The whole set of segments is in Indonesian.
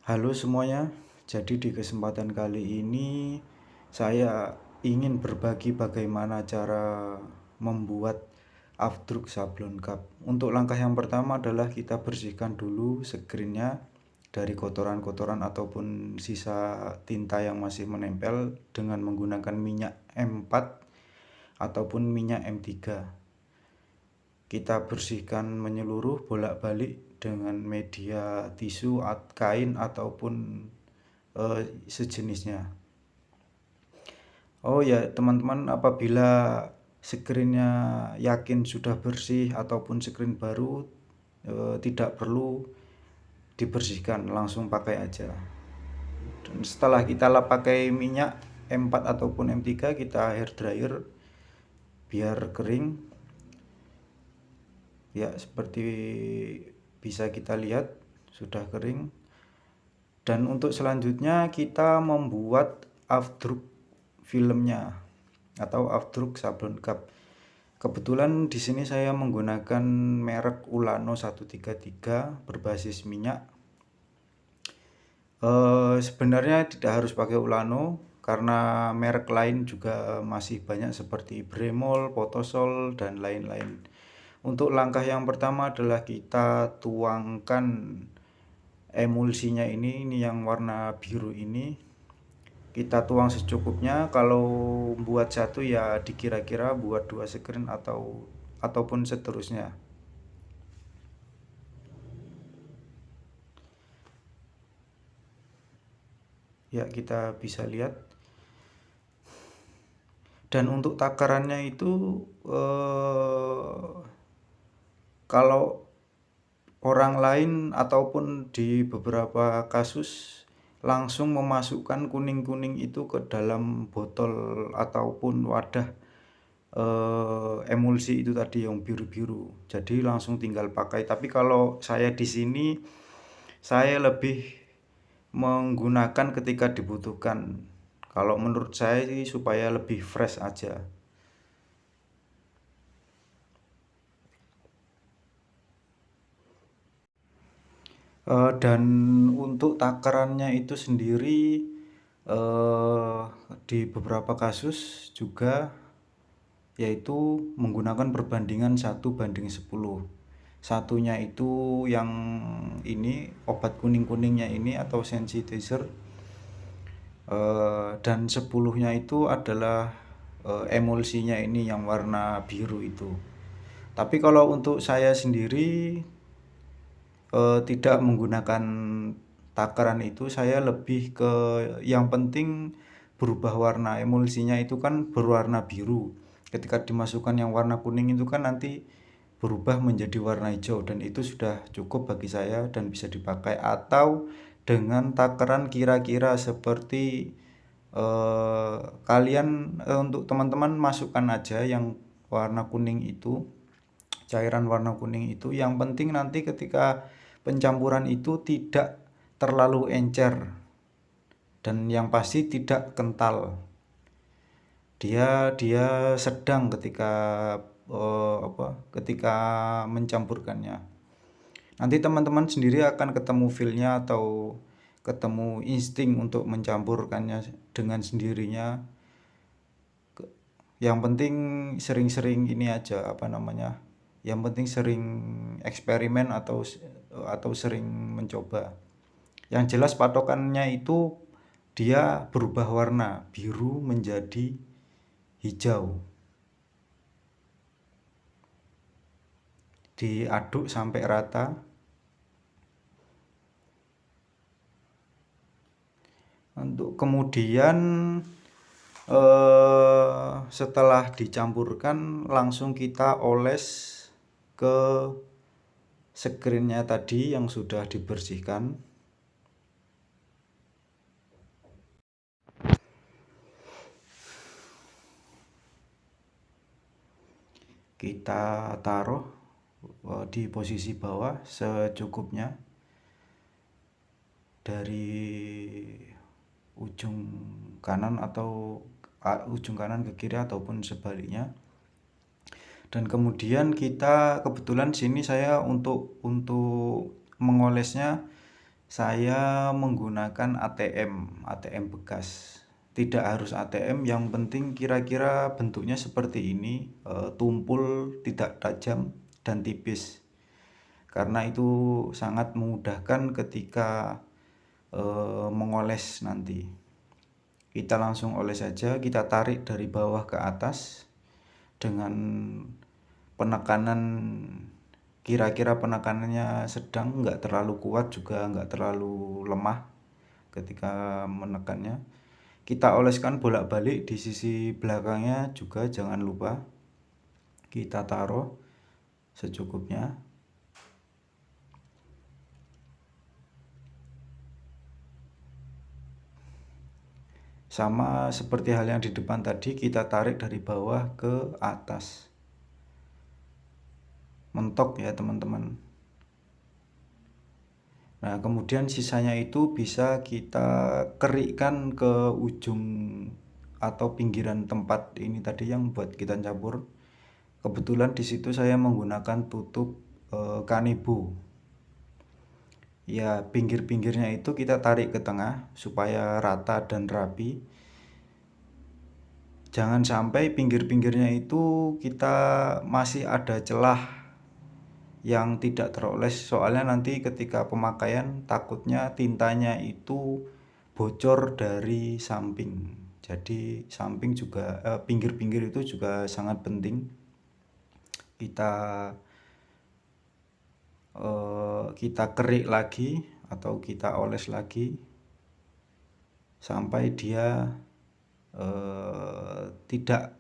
Halo semuanya, jadi di kesempatan kali ini saya ingin berbagi bagaimana cara membuat afdruk sablon cup. Untuk langkah yang pertama adalah kita bersihkan dulu screennya dari kotoran-kotoran ataupun sisa tinta yang masih menempel dengan menggunakan minyak M4 ataupun minyak M3. Kita bersihkan menyeluruh bolak-balik dengan media tisu, kain ataupun sejenisnya. Oh ya teman-teman, apabila screennya yakin sudah bersih ataupun screen baru, tidak perlu dibersihkan, langsung pakai aja. Dan setelah kita pakai minyak M4 ataupun M3, kita hair dryer biar kering. Ya, seperti bisa kita lihat sudah kering. Dan untuk selanjutnya kita membuat afdruk filmnya atau afdruk sablon cup. Kebetulan di sini saya menggunakan merek Ulano 133 berbasis minyak. Sebenarnya tidak harus pakai Ulano karena merek lain juga masih banyak seperti Bremol, Potosol dan lain-lain. Untuk langkah yang pertama adalah kita tuangkan emulsinya ini yang warna biru ini. Kita tuang secukupnya. Kalau buat satu ya dikira-kira buat 2 screen ataupun seterusnya. Ya, kita bisa lihat. Dan untuk takarannya itu kalau orang lain ataupun di beberapa kasus langsung memasukkan kuning-kuning itu ke dalam botol ataupun wadah emulsi itu tadi yang biru-biru. Jadi langsung tinggal pakai. Tapi kalau saya di sini saya lebih menggunakan ketika dibutuhkan. Kalau menurut saya sih supaya lebih fresh aja. Dan untuk takarannya itu sendiri di beberapa kasus juga yaitu menggunakan perbandingan 1:10. Satunya itu yang ini obat kuning-kuningnya ini atau sensitizer, dan 10-nya itu adalah emulsinya ini yang warna biru itu. Tapi kalau untuk saya sendiri tidak menggunakan takaran itu, saya lebih ke yang penting berubah warna. Emulsinya itu kan berwarna biru. Ketika dimasukkan yang warna kuning itu kan nanti berubah menjadi warna hijau, dan itu sudah cukup bagi saya dan bisa dipakai. Atau dengan takaran kira-kira seperti kalian untuk teman-teman masukkan aja yang warna kuning itu, cairan warna kuning itu. Yang penting nanti ketika pencampuran itu tidak terlalu encer dan yang pasti tidak kental. Dia sedang ketika mencampurkannya. Nanti teman-teman sendiri akan ketemu feel-nya atau ketemu insting untuk mencampurkannya dengan sendirinya. Yang penting sering-sering ini aja Yang penting sering eksperimen atau sering mencoba. Yang jelas patokannya itu dia berubah warna biru menjadi hijau. Diaduk sampai rata. Untuk kemudian setelah dicampurkan langsung kita oles ke screennya tadi yang sudah dibersihkan. Kita taruh di posisi bawah secukupnya dari ujung kanan ke kiri ataupun sebaliknya. Dan kemudian kita kebetulan sini saya untuk mengolesnya Saya menggunakan ATM bekas. Tidak harus ATM, yang penting kira-kira bentuknya seperti ini, tumpul, tidak tajam, dan tipis. Karena itu sangat memudahkan ketika mengoles nanti. Kita langsung oles saja, kita tarik dari bawah ke atas dengan penekanan, kira-kira penekanannya sedang, nggak terlalu kuat juga nggak terlalu lemah ketika menekannya. Kita oleskan bolak-balik di sisi belakangnya juga, jangan lupa. Kita taruh secukupnya. Sama seperti hal yang di depan tadi, kita tarik dari bawah ke atas. Mentok ya teman-teman. Nah, kemudian sisanya itu bisa kita kerikkan ke ujung atau pinggiran tempat ini tadi yang buat kita campur. Kebetulan di situ saya menggunakan tutup kanebo. Ya, pinggir-pinggirnya itu kita tarik ke tengah supaya rata dan rapi. Jangan sampai pinggir-pinggirnya itu kita masih ada celah yang tidak teroles, soalnya nanti ketika pemakaian takutnya tintanya itu bocor dari samping. Jadi samping juga, pinggir-pinggir itu juga sangat penting kita kerik lagi atau kita oles lagi sampai dia tidak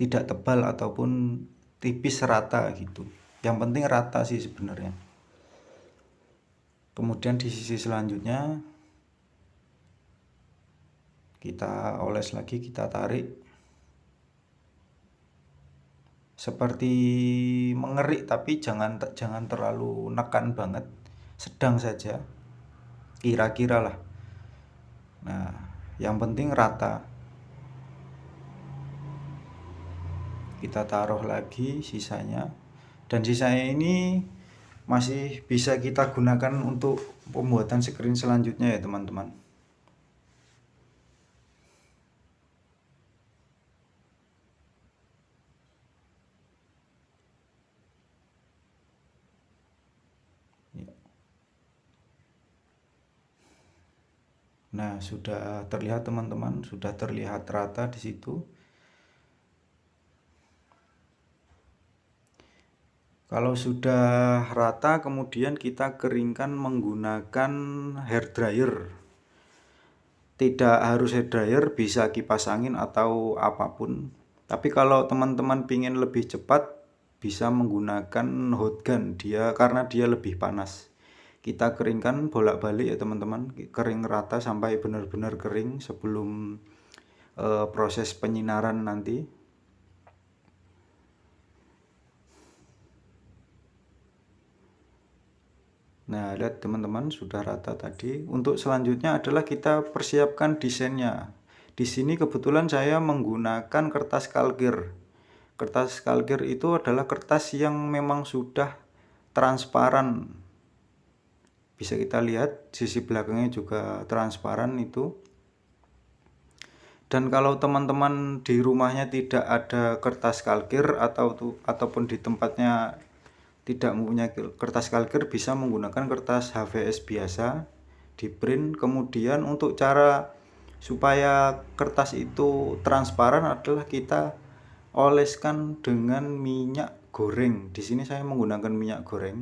tebal ataupun tipis, rata gitu. Yang penting rata sih sebenarnya. Kemudian di sisi selanjutnya kita oles lagi, kita tarik seperti mengerik, tapi jangan terlalu nekan banget, sedang saja, kira-kira lah. Nah, yang penting rata. Kita taruh lagi sisanya, dan sisanya ini masih bisa kita gunakan untuk pembuatan screen selanjutnya ya teman-teman. Nah, sudah terlihat teman-teman, sudah terlihat rata di situ. Kalau sudah rata, kemudian kita keringkan menggunakan hair dryer. Tidak harus hair dryer, bisa kipas angin atau apapun. Tapi kalau teman-teman pingin lebih cepat, bisa menggunakan hot gun, karena dia lebih panas. Kita keringkan bolak-balik ya teman-teman, kering rata sampai benar-benar kering sebelum proses penyinaran nanti. Nah, lihat teman-teman, sudah rata tadi. Untuk selanjutnya adalah kita persiapkan desainnya. Di sini kebetulan saya menggunakan kertas kalkir. Kertas kalkir itu adalah kertas yang memang sudah transparan. Bisa kita lihat sisi belakangnya juga transparan itu. Dan kalau teman-teman di rumahnya tidak ada kertas kalkir ataupun di tempatnya tidak mempunyai kertas kalkir, bisa menggunakan kertas HVS biasa, di print. Kemudian untuk cara supaya kertas itu transparan adalah kita oleskan dengan minyak goreng. Di sini saya menggunakan minyak goreng.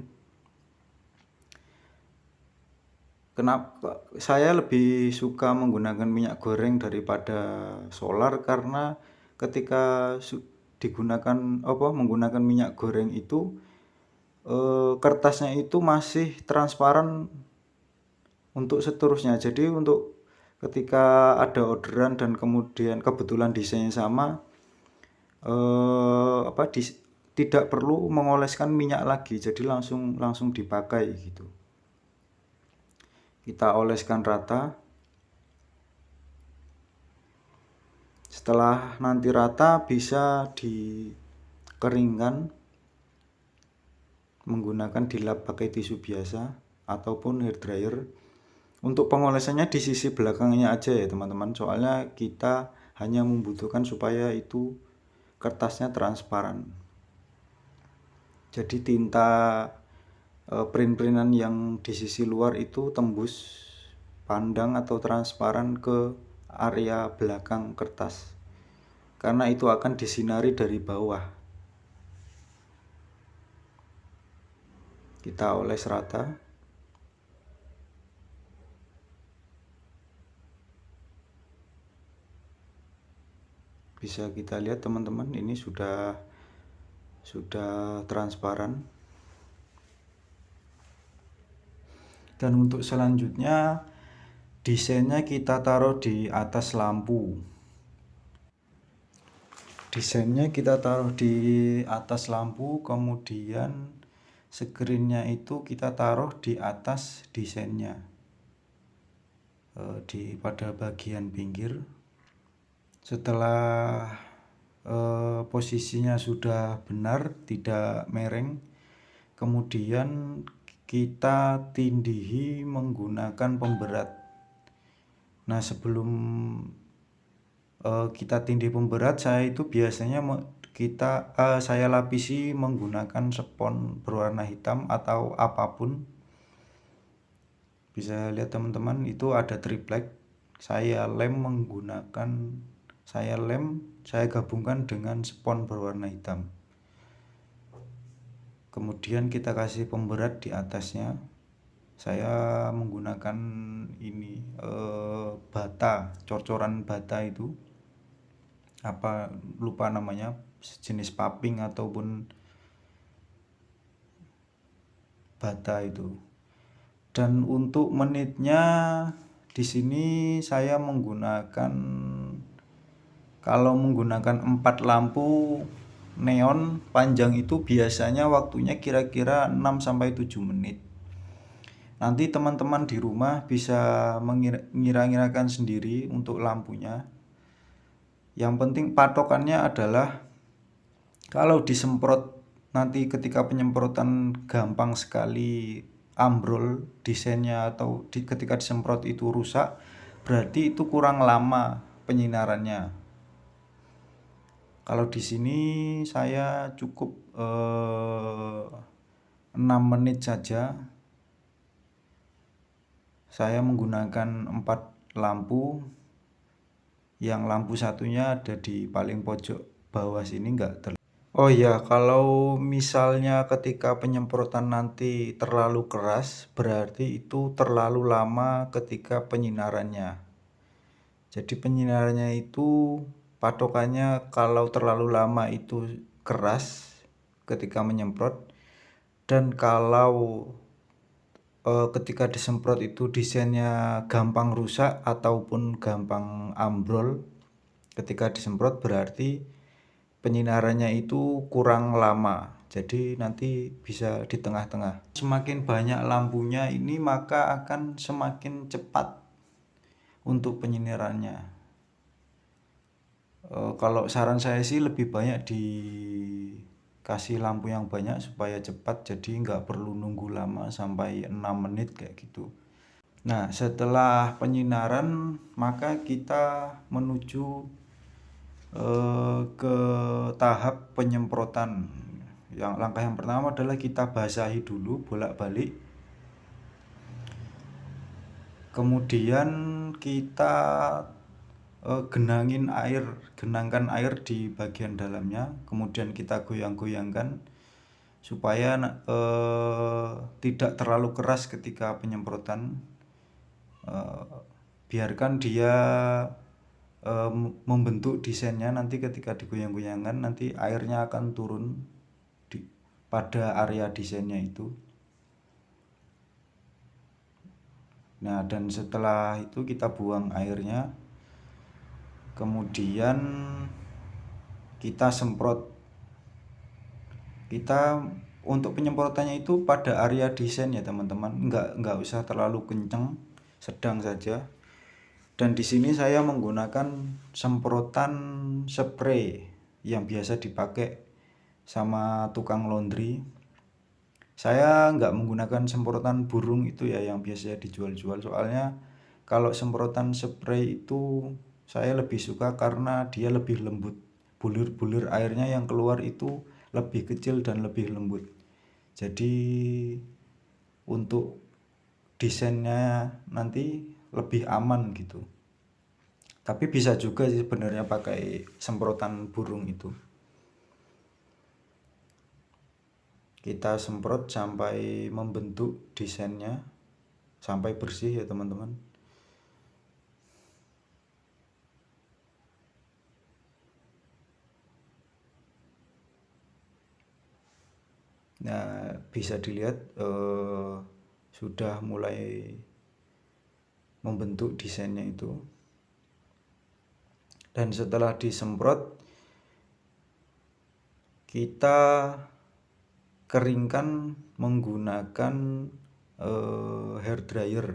Kenapa saya lebih suka menggunakan minyak goreng daripada solar? Karena ketika menggunakan minyak goreng itu, kertasnya itu masih transparan untuk seterusnya. Jadi untuk ketika ada orderan dan kemudian kebetulan desainnya sama, tidak perlu mengoleskan minyak lagi, jadi langsung dipakai gitu. Kita oleskan rata. Setelah nanti rata, bisa dikeringkan menggunakan dilap pakai tisu biasa ataupun hair dryer. Untuk pengolesannya di sisi belakangnya aja ya teman-teman, soalnya kita hanya membutuhkan supaya itu kertasnya transparan. Jadi tinta print-printan yang di sisi luar itu tembus pandang atau transparan ke area belakang kertas, karena itu akan disinari dari bawah. Kita oles rata. Bisa kita lihat teman-teman, ini sudah transparan. Dan untuk selanjutnya desainnya kita taruh di atas lampu. Desainnya kita taruh di atas lampu, kemudian screennya itu kita taruh di atas desainnya, pada bagian pinggir. Setelah posisinya sudah benar, tidak mereng, kemudian kita tindihi menggunakan pemberat. Nah, sebelum kita tindih pemberat, saya itu biasanya saya lapisi menggunakan spons berwarna hitam atau apapun. Bisa lihat teman-teman, itu ada triplek. Saya gabungkan dengan spons berwarna hitam. Kemudian kita kasih pemberat di atasnya. Saya menggunakan ini bata, cor-coran bata itu, apa lupa namanya, jenis paping ataupun bata itu. Dan untuk menitnya di sini saya menggunakan, kalau menggunakan 4 lampu neon panjang itu biasanya waktunya kira-kira 6-7 menit. Nanti teman-teman di rumah bisa mengira-ngirakan sendiri untuk lampunya. Yang penting patokannya adalah kalau disemprot, nanti ketika penyemprotan gampang sekali ambrol desainnya, atau ketika disemprot itu rusak, berarti itu kurang lama penyinarannya. Kalau di sini saya cukup 6 menit saja. Saya menggunakan 4 lampu. Yang lampu satunya ada di paling pojok bawah sini, Oh ya, kalau misalnya ketika penyemprotan nanti terlalu keras, berarti itu terlalu lama ketika penyinarannya. Jadi penyinarannya itu patokannya kalau terlalu lama itu keras ketika menyemprot, dan kalau ketika disemprot itu desainnya gampang rusak ataupun gampang ambrol ketika disemprot, berarti penyinarannya itu kurang lama. Jadi nanti bisa di tengah-tengah. Semakin banyak lampunya ini, maka akan semakin cepat untuk penyinarannya. Kalau saran saya sih lebih banyak dikasih lampu yang banyak supaya cepat, jadi nggak perlu nunggu lama sampai 6 menit kayak gitu. Nah, setelah penyinaran maka kita menuju ke tahap penyemprotan. Langkah yang pertama adalah kita basahi dulu bolak-balik. Kemudian kita genangkan air di bagian dalamnya, kemudian kita goyang-goyangkan supaya tidak terlalu keras ketika penyemprotan. Biarkan dia membentuk desainnya, nanti ketika digoyang-goyangkan nanti airnya akan turun pada area desainnya itu. Nah, dan setelah itu kita buang airnya, kemudian kita semprot. Kita untuk penyemprotannya itu pada area desain ya teman-teman, nggak usah terlalu kenceng, sedang saja. Dan di sini saya menggunakan semprotan spray yang biasa dipakai sama tukang laundry. Saya nggak menggunakan semprotan burung itu ya yang biasanya dijual-jual, soalnya kalau semprotan spray itu saya lebih suka karena dia lebih lembut. Bulir-bulir airnya yang keluar itu lebih kecil dan lebih lembut. Jadi untuk desainnya nanti lebih aman gitu. Tapi bisa juga sih sebenarnya pakai semprotan burung itu. Kita semprot sampai membentuk desainnya, sampai bersih ya teman-teman. Nah, bisa dilihat sudah mulai membentuk desainnya itu. Dan setelah disemprot, kita keringkan menggunakan hair dryer.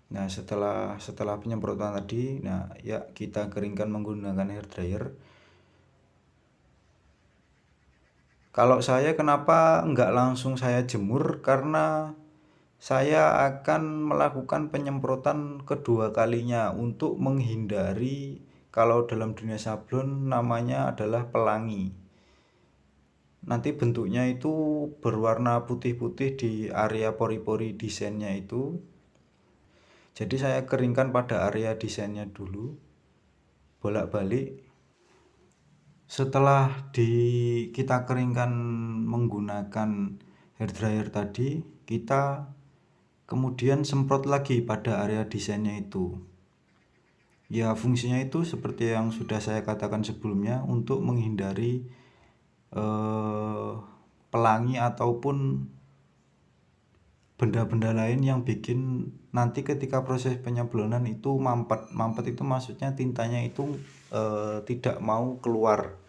Nah, setelah penyemprotan tadi, nah ya kita keringkan menggunakan hair dryer. Kalau saya kenapa nggak langsung saya jemur? Karena saya akan melakukan penyemprotan kedua kalinya untuk menghindari, kalau dalam dunia sablon namanya adalah pelangi. Nanti bentuknya itu berwarna putih-putih di area pori-pori desainnya itu. Jadi saya keringkan pada area desainnya dulu, bolak-balik. Setelah kita keringkan menggunakan hair dryer tadi, kita kemudian semprot lagi pada area desainnya itu. Ya, fungsinya itu seperti yang sudah saya katakan sebelumnya, untuk menghindari pelangi ataupun benda-benda lain yang bikin nanti ketika proses penyablonan itu mampet. Mampet itu maksudnya tintanya itu tidak mau keluar.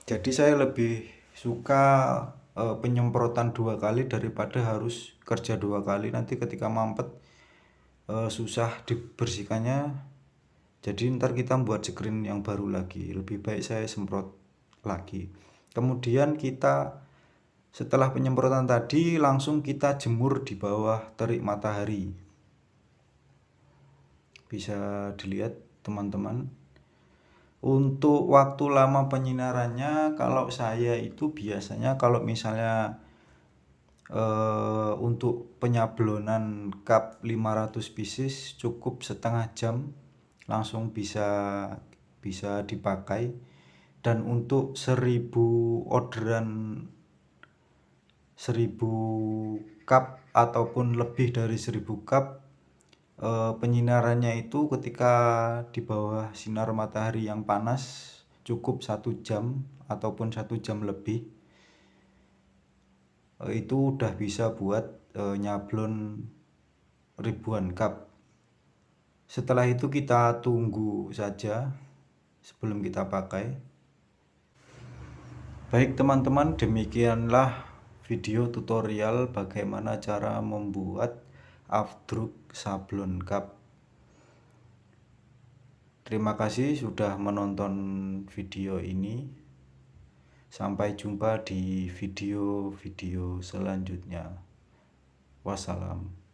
Jadi saya lebih suka penyemprotan 2 kali daripada harus kerja 2 kali. Nanti ketika mampet susah dibersihkannya. Jadi ntar kita buat screen yang baru lagi. Lebih baik saya semprot lagi. Kemudian kita setelah penyemprotan tadi langsung kita jemur di bawah terik matahari. Bisa dilihat teman-teman. Untuk waktu lama penyinarannya, kalau saya itu biasanya kalau misalnya untuk penyablonan cup 500 pieces cukup setengah jam langsung bisa dipakai. Dan untuk 1000 orderan, 1000 cup ataupun lebih dari 1000 cup, penyinarannya itu ketika di bawah sinar matahari yang panas cukup 1 jam ataupun 1 jam lebih. Itu udah bisa buat nyablon ribuan cup. Setelah itu kita tunggu saja sebelum kita pakai. Baik teman-teman, demikianlah video tutorial bagaimana cara membuat Afdruk sablon cup. Terima kasih sudah menonton video ini. Sampai jumpa di video-video selanjutnya. Wassalam.